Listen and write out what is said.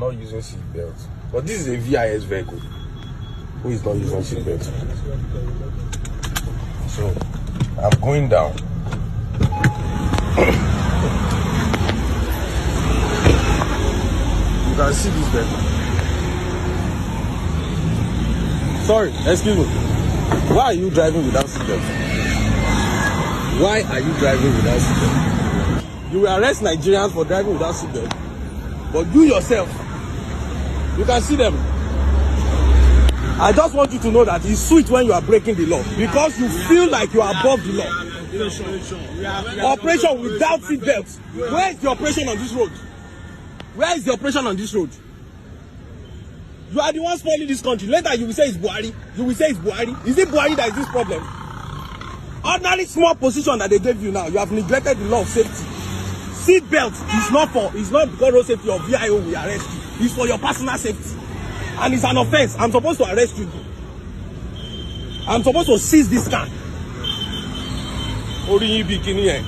not using seatbelt. But this is a VIS vehicle. Who is not using seatbelt? So I'm going down. You can see this vehicle. Sorry, excuse me. Why are you driving without seatbelt? Why are you driving without seatbelt? You will arrest Nigerians for driving without seatbelt. But you yourself, you can see them. I just want you to know that it's sweet when you are breaking the law because you feel like you are above the law. Operation without seatbelts. Where is the operation on this road? Where is the operation on this road? You are the one spoiling this country. Later you will say it's Buhari. You will say it's Buhari. Is it Buhari that is this problem? Ordinary small position that they gave you now, you have neglected the law of safety. Seatbelt is not because road safety or VIO will arrest you. It's for your personal safety. And it's an offense. I'm supposed to arrest you. I'm supposed to seize this car. Ori bikini.